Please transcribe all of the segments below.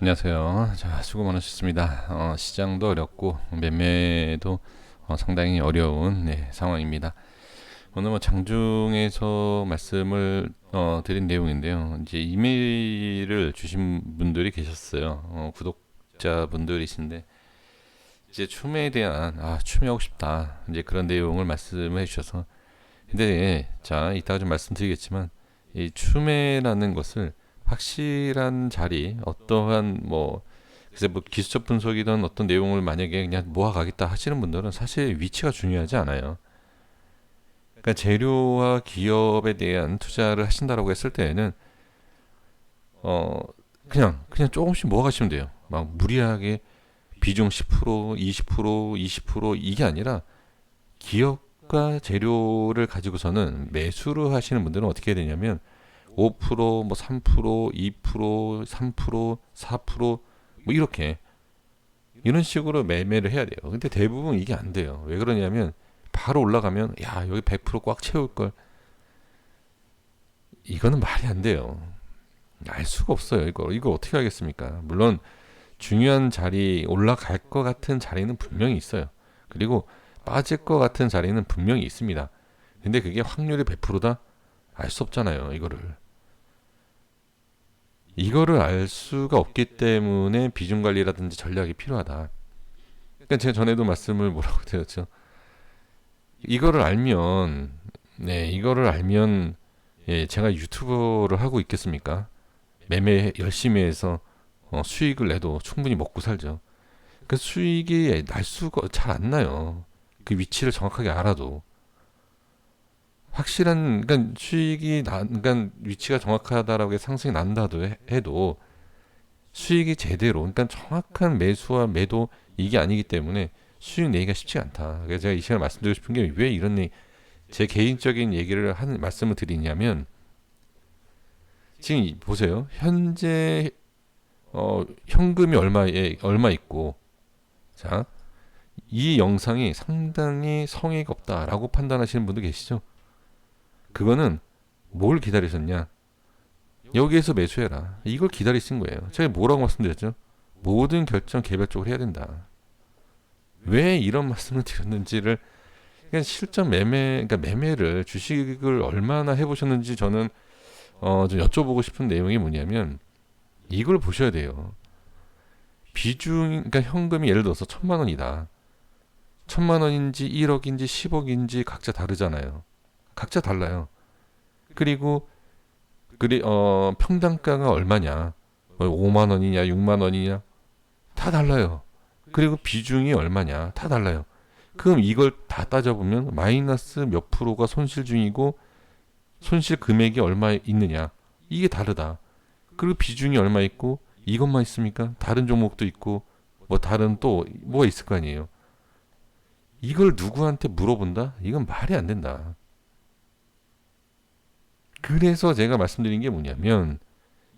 안녕하세요. 자, 수고 많으셨습니다. 시장도 어렵고 매매도 상당히 어려운 상황입니다. 오늘 뭐 장중에서 말씀을 드린 내용인데요. 이제 이메일을 주신 분들이 계셨어요. 구독자분들이신데 이제 추매에 대한 추매하고 싶다. 이제 그런 내용을 말씀해 주셔서 근데 자, 이따가 좀 말씀드리겠지만 이 추매라는 것을 확실한 자리, 어떠한 뭐 글쎄 뭐 기술적 분석이든 어떤 내용을 만약에 그냥 모아가겠다 하시는 분들은 사실 위치가 중요하지 않아요. 그러니까 재료와 기업에 대한 투자를 하신다라고 했을 때에는 어 그냥 조금씩 모아가시면 돼요. 막 무리하게 비중 10%, 20%, 20% 이게 아니라 기업과 재료를 가지고서는 매수를 하시는 분들은 어떻게 해야 되냐면 5%, 뭐 3%, 2%, 3%, 4%, 뭐 이렇게 이런 식으로 매매를 해야 돼요. 근데 대부분 이게 안 돼요. 왜 그러냐면 바로 올라가면 야 여기 100%꽉 채울 걸 이거는 말이 안 돼요. 알 수가 없어요. 이거 어떻게 하겠습니까? 물론 중요한 자리 올라갈 것 같은 자리는 분명히 있어요. 그리고 빠질 것 같은 자리는 분명히 있습니다. 근데 그게 확률이 100%다? 알 수 없잖아요. 이거를 알 수가 없기 때문에 비중 관리라든지 전략이 필요하다. 그러니까 제가 전에도 말씀을 뭐라고 드렸죠. 이거를 알면, 이거를 알면, 제가 유튜버를 하고 있겠습니까? 매매 열심히 해서 수익을 내도 충분히 먹고 살죠. 그 수익이 날 수가 잘 안 나요. 그 위치를 정확하게 알아도. 확실한, 그러니까 그러니까 위치가 정확하다라고 상승이 난다도 해도 수익이 제대로, 그러니까 정확한 매수와 매도 이게 아니기 때문에 수익 내기가 쉽지 않다. 그래서 제가 이 시간에 말씀드리고 싶은 게 왜 제 개인적인 얘기를 말씀을 드리냐면 지금 보세요. 현재 현금이 얼마 있고 자, 이 영상이 상당히 성의가 없다라고 판단하시는 분도 계시죠? 그거는 뭘 기다리셨냐? 여기에서 매수해라. 이걸 기다리신 거예요. 제가 뭐라고 말씀드렸죠? 모든 결정 개별적으로 해야 된다. 왜 이런 말씀을 드렸는지를 그러니까 실전 그러니까 매매를 주식을 얼마나 해보셨는지 저는 좀 여쭤보고 싶은 내용이 뭐냐면 이걸 보셔야 돼요. 그러니까 현금이 예를 들어서 1,000만 원이다. 1,000만 원인지 1억인지 10억인지 각자 다르잖아요. 각자 달라요. 그리고 평당가가 얼마냐? 5만 원이냐, 6만 원이냐? 다 달라요. 그리고 비중이 얼마냐? 다 달라요. 그럼 이걸 다 따져보면 마이너스 몇 프로가 손실 중이고 손실 금액이 얼마 있느냐? 이게 다르다. 그리고 비중이 얼마 있고 이것만 있습니까? 다른 종목도 있고 뭐 다른 또 뭐가 있을 거 아니에요. 이걸 누구한테 물어본다? 이건 말이 안 된다. 그래서 제가 말씀드린 게 뭐냐면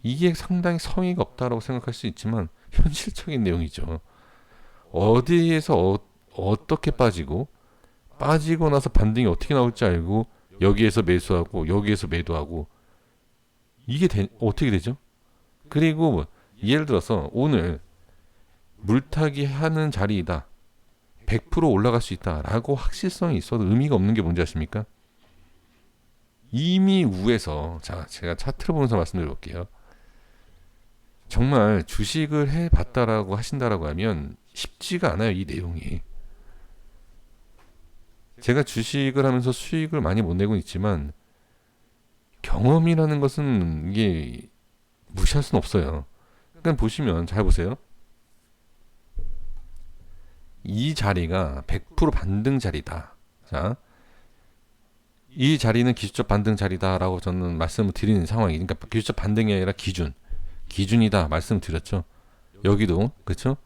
이게 상당히 성의가 없다라고 생각할 수 있지만 현실적인 내용이죠. 어디에서 어떻게 빠지고 나서 반등이 어떻게 나올지 알고 여기에서 매수하고 여기에서 매도하고 어떻게 되죠? 그리고 뭐 예를 들어서 오늘 물타기 하는 자리이다. 100% 올라갈 수 있다라고 확실성이 있어도 의미가 없는 게 뭔지 아십니까? 이미 우에서 자 제가 차트를 보면서 말씀드려볼게요. 정말 주식을 해봤다라고 하신다라고 하면 쉽지가 않아요. 이 내용이. 제가 주식을 하면서 수익을 많이 못 내고 있지만 경험이라는 것은 이게 무시할 수는 없어요. 그러니까 보시면 잘 보세요. 이 자리가 100% 반등 자리다. 자, 이 자리는 기술적 반등 자리다라고 저는 말씀을 드리는 상황이 그러니까 기술적 반등이 아니라 기준이다 말씀을 드렸죠. 여기도 그렇죠?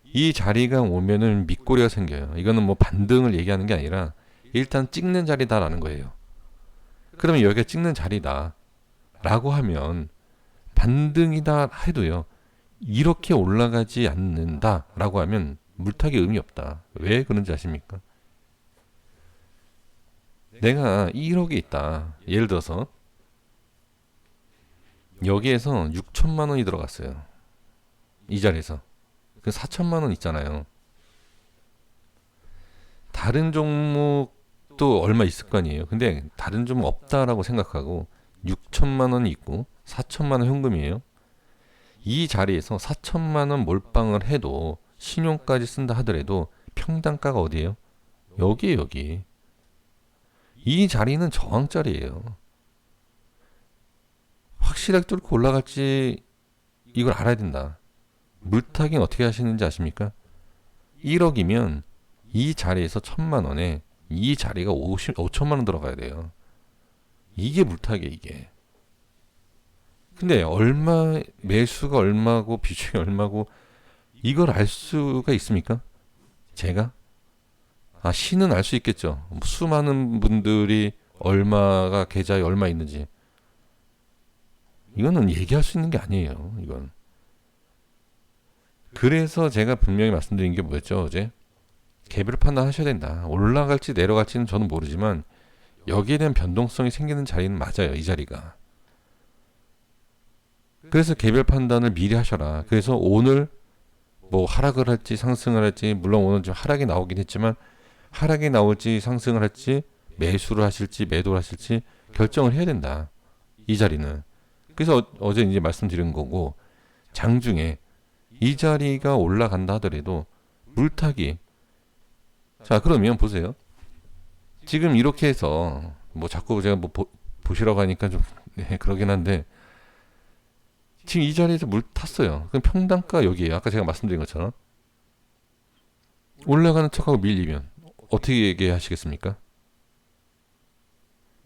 이 자리가 오면은 밑꼬리가 생겨요. 이거는 뭐 반등을 얘기하는 게 아니라 일단 찍는 자리다라는 거예요. 그러면 여기가 찍는 자리다라고 하면 반등이다 해도요. 이렇게 올라가지 않는다라고 하면 물타기 의미 없다. 왜 그런지 아십니까? 내가 1억이 있다. 예를 들어서 여기에서 6천만 원이 들어갔어요. 이 자리에서. 그 4천만 원 있잖아요. 다른 종목도 얼마 있을 거 아니에요. 근데 다른 종목 없다라고 생각하고 6천만 원이 있고 4천만 원 현금이에요. 이 자리에서 4천만 원 몰빵을 해도 신용까지 쓴다 하더라도 평단가가 어디예요? 여기에요, 여기. 이 자리는 저항자리예요. 확실하게 뚫고 올라갈지 이걸 알아야 된다. 물타기는 어떻게 하시는지 아십니까? 1억이면 이 자리에서 1천만 원에 이 자리가 5천만 원 들어가야 돼요. 이게 물타기 이게. 근데 얼마 매수가 얼마고 비중이 얼마고 이걸 알 수가 있습니까? 제가? 신은 알 수 있겠죠. 수많은 분들이 얼마가 계좌에 얼마 있는지. 이거는 얘기할 수 있는 게 아니에요. 이건. 그래서 제가 분명히 말씀드린 게 뭐였죠, 어제? 개별 판단하셔야 된다. 올라갈지 내려갈지는 저는 모르지만 여기에 대한 변동성이 생기는 자리는 맞아요. 이 자리가. 그래서 개별 판단을 미리 하셔라. 그래서 오늘 뭐 하락을 할지 상승을 할지 물론 오늘 좀 하락이 나오긴 했지만 하락이 나올지 상승을 할지 매수를 하실지 매도를 하실지 결정을 해야 된다. 이 자리는. 그래서 어제 이제 말씀드린 거고 장중에 이 자리가 올라간다 하더라도 물타기. 자 그러면 보세요. 지금 이렇게 해서 뭐 자꾸 제가 뭐 보시라고 하니까 좀 그러긴 한데 지금 이 자리에서 물 탔어요. 그럼 평단가 여기에요. 아까 제가 말씀드린 것처럼 올라가는 척하고 밀리면 어떻게 얘기하시겠습니까?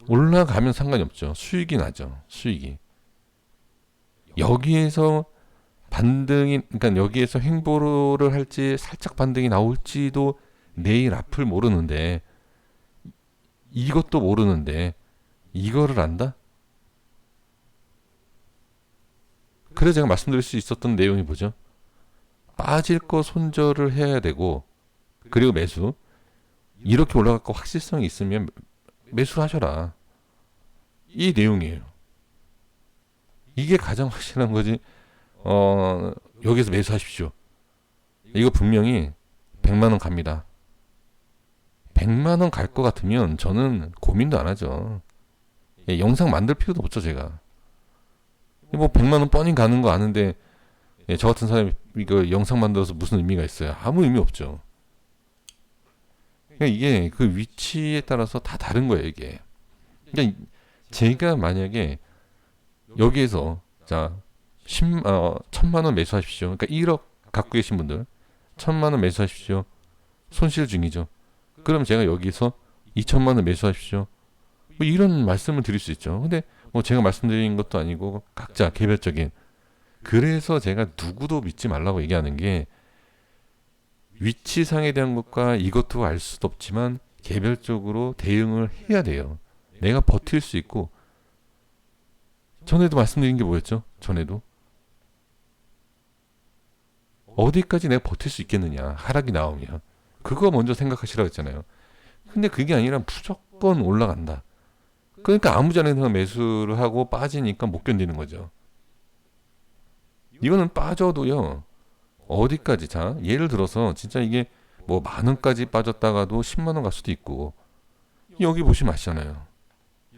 올라가면 상관이 없죠. 수익이 나죠. 수익이. 여기에서 반등이 그러니까 여기에서 횡보를 할지 살짝 반등이 나올지도 내일 앞을 모르는데 이것도 모르는데 이거를 안다? 그래서 제가 말씀드릴 수 있었던 내용이 뭐죠? 빠질 거 손절을 해야 되고 그리고 매수 이렇게 올라갈 거 확실성이 있으면 매수를 하셔라. 이 내용이에요. 이게 가장 확실한 거지. 여기서 매수하십시오. 이거 분명히 100만 원 갑니다. 100만 원 갈 것 같으면 저는 고민도 안 하죠. 영상 만들 필요도 없죠, 제가. 뭐 100만 원 뻔히 가는 거 아는데 저 같은 사람이 이거 영상 만들어서 무슨 의미가 있어요? 아무 의미 없죠. 그러니까 이게 그 위치에 따라서 다 다른 거예요, 이게. 그러니까 제가 만약에 여기에서 자 1000만 원 매수하십시오. 그러니까 1억 갖고 계신 분들 1000만 원 매수하십시오. 손실 중이죠. 그럼 제가 여기서 2천만 원 매수하십시오. 뭐 이런 말씀을 드릴 수 있죠. 근데 뭐 제가 말씀드린 것도 아니고 각자 개별적인. 그래서 제가 누구도 믿지 말라고 얘기하는 게 위치상에 대한 것과 이것도 알 수도 없지만 개별적으로 대응을 해야 돼요. 내가 버틸 수 있고 전에도 말씀드린 게 뭐였죠? 전에도 어디까지 내가 버틸 수 있겠느냐 하락이 나오면 그거 먼저 생각하시라고 했잖아요. 근데 그게 아니라 무조건 올라간다. 그러니까 아무 자리나 매수를 하고 빠지니까 못 견디는 거죠. 이거는 빠져도요. 어디까지 자 예를 들어서 진짜 이게 뭐 10,000원까지 빠졌다가도 10만 원 갈 수도 있고 여기 보시면 아시잖아요.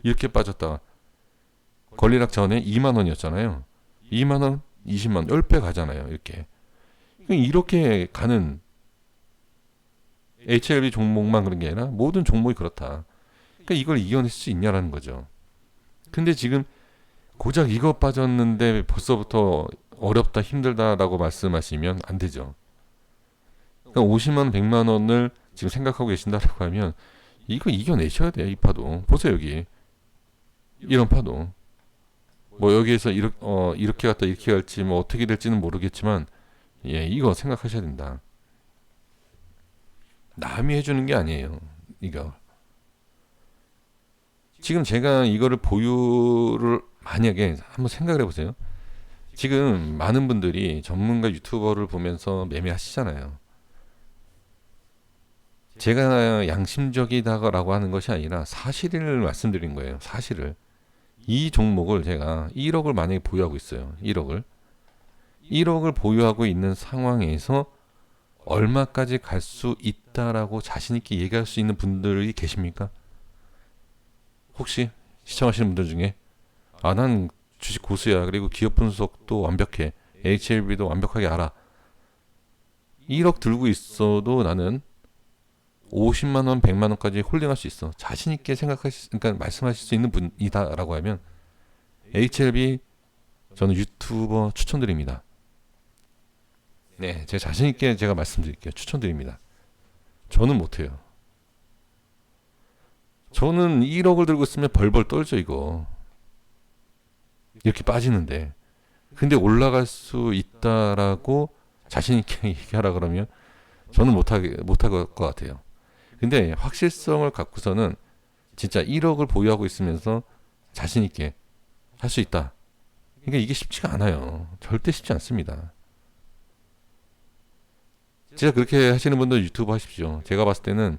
이렇게 빠졌다가 권리락 전에 2만 원이었잖아요. 2만 원, 20만 원, 10배 가잖아요. 이렇게 가는 HLB 종목만 그런 게 아니라 모든 종목이 그렇다. 그러니까 이걸 이겨낼 수 있냐라는 거죠. 근데 지금 고작 이거 빠졌는데 벌써부터 어렵다 힘들다라고 말씀하시면 안 되죠. 그러니까 50만 원, 100만 원을 지금 생각하고 계신다라고 하면 이거 이겨내셔야 돼요. 이 파도. 보세요 여기. 이런 파도. 뭐 여기에서 이렇게 갔다 이렇게 갈지 뭐 어떻게 될지는 모르겠지만 이거 생각하셔야 된다. 남이 해주는 게 아니에요. 이거. 지금 제가 이거를 보유를 만약에 한번 생각을 해보세요. 지금 많은 분들이 전문가 유튜버를 보면서 매매하시잖아요. 제가 양심적이다라고 하는 것이 아니라 사실을 말씀드린 거예요. 사실을. 이 종목을 제가 1억을 만약에 보유하고 있어요. 1억을. 1억을 보유하고 있는 상황에서 얼마까지 갈 수 있다라고 자신 있게 얘기할 수 있는 분들이 계십니까? 혹시 시청하시는 분들 중에 난 주식 고수야. 그리고 기업 분석도 완벽해. HLB도 완벽하게 알아. 1억 들고 있어도 나는 50만 원, 100만 원까지 홀딩할 수 있어. 자신 있게 그러니까 말씀하실 수 있는 분이다라고 하면 HLB 저는 유튜버 추천드립니다. 네, 제 자신 있게 제가 말씀드릴게요. 추천드립니다. 저는 못해요. 저는 1억을 들고 있으면 벌벌 떨죠 이거. 이렇게 빠지는데. 근데 올라갈 수 있다라고 자신 있게 얘기하라 그러면 저는 못할 것 같아요. 근데 확실성을 갖고서는 진짜 1억을 보유하고 있으면서 자신 있게 할 수 있다. 그러니까 이게 쉽지가 않아요. 절대 쉽지 않습니다. 진짜 그렇게 하시는 분들 유튜브 하십시오. 제가 봤을 때는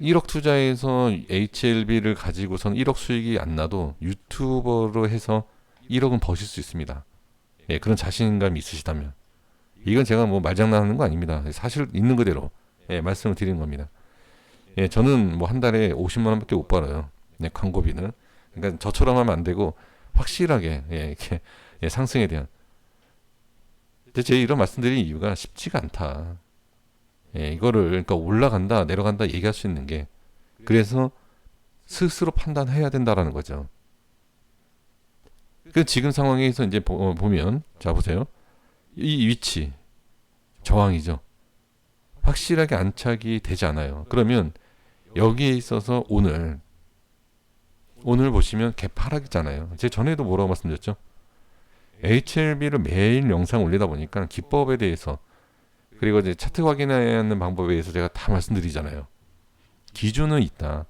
1억 투자해서 HLB를 가지고선 1억 수익이 안 나도 유튜버로 해서 1억은 버실 수 있습니다. 예, 그런 자신감이 있으시다면. 이건 제가 뭐 말장난하는 거 아닙니다. 사실 있는 그대로 예, 말씀을 드리는 겁니다. 예, 저는 뭐 한 달에 50만 원밖에 못 벌어요. 네, 광고비는. 그러니까 저처럼 하면 안 되고 확실하게 예, 이렇게 예, 상승에 대한. 근데 제가 이런 말씀드린 이유가 쉽지가 않다. 예, 이거를 그러니까 올라간다, 내려간다 얘기할 수 있는 게 그래서 스스로 판단해야 된다라는 거죠. 그 지금 상황에서 이제 보면 자 보세요. 이 위치 저항이죠. 확실하게 안착이 되지 않아요. 그러면 여기에 있어서 오늘 보시면 개파락이잖아요. 제가 전에도 뭐라고 말씀드렸죠? HLB를 매일 영상 올리다 보니까 기법에 대해서 그리고 이제 차트 확인하는 방법에 대해서 제가 다 말씀드리잖아요. 기준은 있다.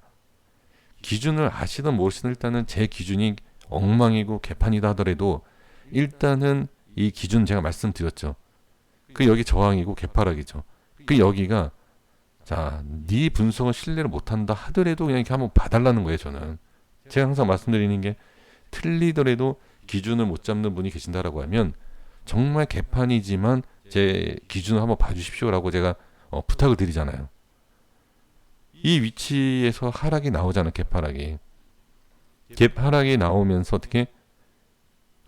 기준을 아시든 모르시든 일단은 제 기준이 엉망이고 개판이다 하더라도 일단은 이 기준 제가 말씀드렸죠. 그 여기 저항이고 개파락이죠. 그 여기가 자, 네 분석은 신뢰를 못한다 하더라도 그냥 이렇게 한번 봐달라는 거예요. 저는 제가 항상 말씀드리는 게 틀리더라도 기준을 못 잡는 분이 계신다라고 하면 정말 개판이지만 제 기준을 한번 봐주십시오라고 제가 부탁을 드리잖아요. 이 위치에서 하락이 나오잖아요. 갭하락이 나오면서 어떻게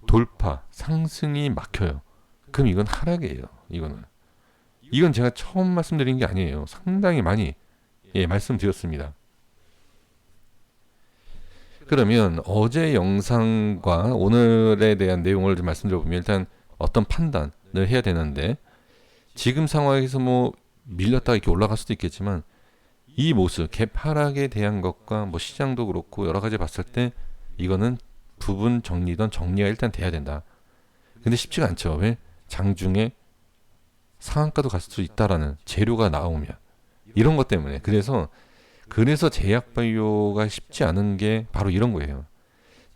돌파, 상승이 막혀요. 그럼 이건 하락이에요. 이건 제가 처음 말씀드린 게 아니에요. 상당히 많이 예, 말씀드렸습니다. 그러면 어제 영상과 오늘에 대한 내용을 좀 말씀드려보면 일단 어떤 판단을 해야 되는데 지금 상황에서 뭐 밀렸다가 이렇게 올라갈 수도 있겠지만 이 모습, 갭 하락에 대한 것과 뭐 시장도 그렇고 여러 가지 봤을 때 이거는 부분 정리가 일단 돼야 된다. 근데 쉽지가 않죠. 왜? 장중에 상한가도 갈 수 있다라는 재료가 나오면 이런 것 때문에 그래서 제약바이오가 쉽지 않은 게 바로 이런 거예요.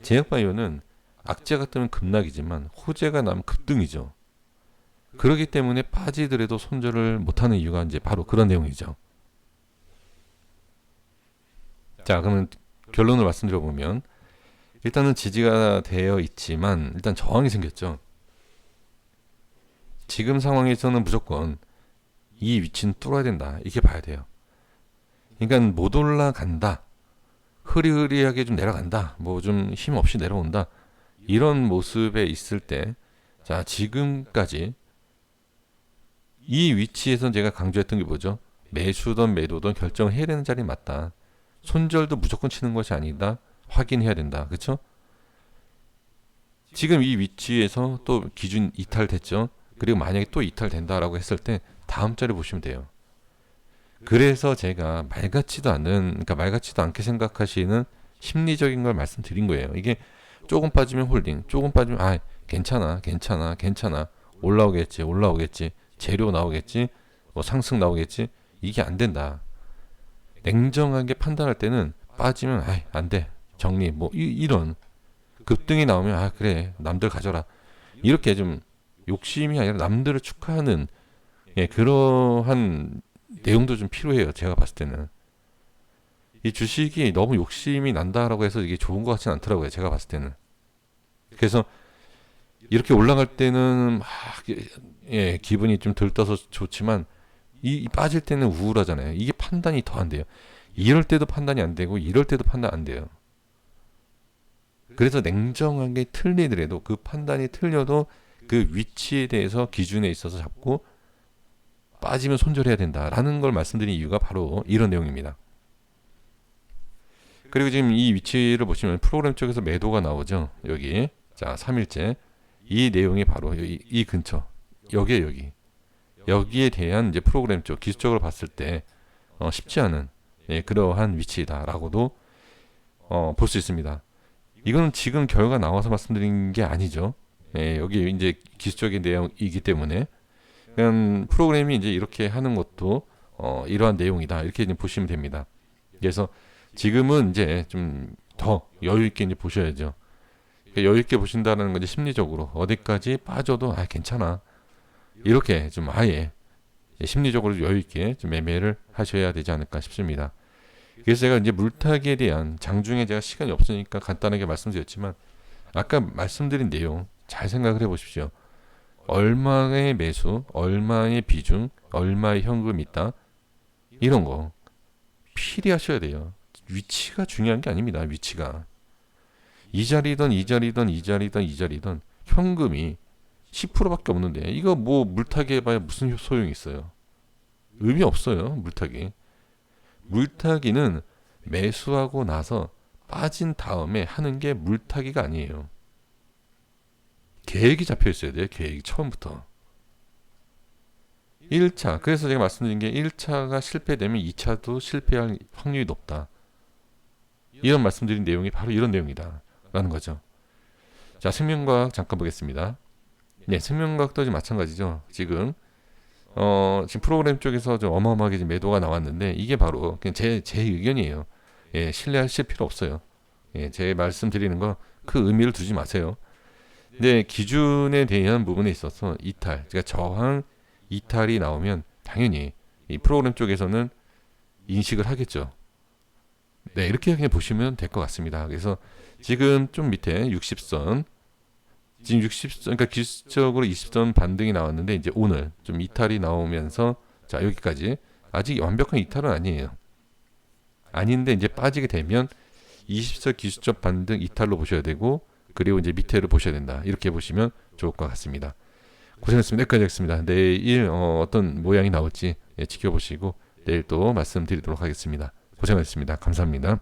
제약바이오는 악재가 뜨면 급락이지만 호재가 나면 급등이죠. 그렇기 때문에 빠지더라도 손절을 못하는 이유가 이제 바로 그런 내용이죠. 자, 그러면 결론을 말씀드려보면 일단은 지지가 되어 있지만 일단 저항이 생겼죠. 지금 상황에서는 무조건 이 위치는 뚫어야 된다. 이렇게 봐야 돼요. 그러니까 못 올라간다. 흐리흐리하게 좀 내려간다. 뭐 좀 힘 없이 내려온다. 이런 모습에 있을 때, 자, 지금까지 이 위치에서 제가 강조했던 게 뭐죠? 매수든 매도든 결정을 해야 되는 자리 맞다. 손절도 무조건 치는 것이 아니다. 확인해야 된다. 그렇죠? 지금 이 위치에서 또 기준 이탈됐죠? 그리고 만약에 또 이탈된다라고 했을 때 다음 자리 보시면 돼요. 그래서 제가 말 같지도 않게 생각하시는 심리적인 걸 말씀드린 거예요. 이게 조금 빠지면 홀딩, 조금 빠지면 괜찮아, 올라오겠지, 재료 나오겠지, 뭐 상승 나오겠지. 이게 안 된다. 냉정하게 판단할 때는 빠지면 안 돼, 정리, 뭐 이런 급등이 나오면 그래, 남들 가져라. 이렇게 좀 욕심이 아니라 남들을 축하하는 그러한 내용도 좀 필요해요. 제가 봤을 때는 이 주식이 너무 욕심이 난다라고 해서 이게 좋은 것 같지는 않더라고요. 제가 봤을 때는. 그래서 이렇게 올라갈 때는 막 예, 기분이 좀 들떠서 좋지만 이 빠질 때는 우울하잖아요. 이게 판단이 더 안 돼요. 이럴 때도 판단이 안 되고 이럴 때도 판단 안 돼요. 그래서 냉정하게 틀리더라도 그 판단이 틀려도 그 위치에 대해서 기준에 있어서 잡고 빠지면 손절해야 된다라는 걸 말씀드린 이유가 바로 이런 내용입니다. 그리고 지금 이 위치를 보시면 프로그램 쪽에서 매도가 나오죠. 여기 자 3일째 이 내용이 바로 이 근처 여기에 대한 이제 프로그램 쪽 기술적으로 봤을 때 쉽지 않은 예, 그러한 위치다라고도 볼 수 있습니다. 이거는 지금 결과 나와서 말씀드린 게 아니죠. 예, 여기 이제 기술적인 내용이기 때문에 그냥 프로그램이 이제 이렇게 하는 것도 이러한 내용이다 이렇게 이제 보시면 됩니다. 그래서 지금은 이제 좀 더 여유 있게 이제 보셔야죠. 여유 있게 보신다는 건 이제 심리적으로 어디까지 빠져도 괜찮아 이렇게 좀 아예 심리적으로 여유 있게 좀 매매를 하셔야 되지 않을까 싶습니다. 그래서 제가 이제 물타기에 대한 장중에 제가 시간이 없으니까 간단하게 말씀드렸지만 아까 말씀드린 내용 잘 생각을 해보십시오. 얼마의 매수, 얼마의 비중, 얼마의 현금 있다 이런 거 필히 하셔야 돼요. 위치가 중요한 게 아닙니다. 위치가 이 자리든 이 자리든 이 자리든 이 자리든 현금이 10%밖에 없는데 이거 뭐 물타기 해봐야 무슨 소용이 있어요. 의미 없어요. 물타기는 매수하고 나서 빠진 다음에 하는 게 물타기가 아니에요. 계획이 잡혀 있어야 돼요. 계획이 처음부터. 1차. 그래서 제가 말씀드린 게 1차가 실패되면 2차도 실패할 확률이 높다. 이런 말씀드린 내용이 바로 이런 내용이다. 라는 거죠. 자, 생명과학 잠깐 보겠습니다. 네, 생명과학도 지금 마찬가지죠. 지금 프로그램 쪽에서 좀 어마어마하게 지금 매도가 나왔는데 이게 바로 그냥 제 의견이에요. 예, 신뢰하실 필요 없어요. 예, 제 말씀드리는 거 그 의미를 두지 마세요. 근데 기준에 대한 부분에 있어서 이탈, 그러니까 저항 이탈이 나오면 당연히 이 프로그램 쪽에서는 인식을 하겠죠. 네, 이렇게 그냥 보시면 될 것 같습니다. 그래서 지금 좀 밑에 60선, 지금 60선, 그러니까 기술적으로 20선 반등이 나왔는데 이제 오늘 좀 이탈이 나오면서 자 여기까지 아직 완벽한 이탈은 아니에요. 아닌데 이제 빠지게 되면 20선 기술적 반등 이탈로 보셔야 되고 그리고 이제 밑에를 보셔야 된다. 이렇게 보시면 좋을 것 같습니다. 고생했습니다. 여기까지 하겠습니다. 내일 어떤 모양이 나올지 지켜보시고 내일 또 말씀드리도록 하겠습니다. 고생하셨습니다. 감사합니다.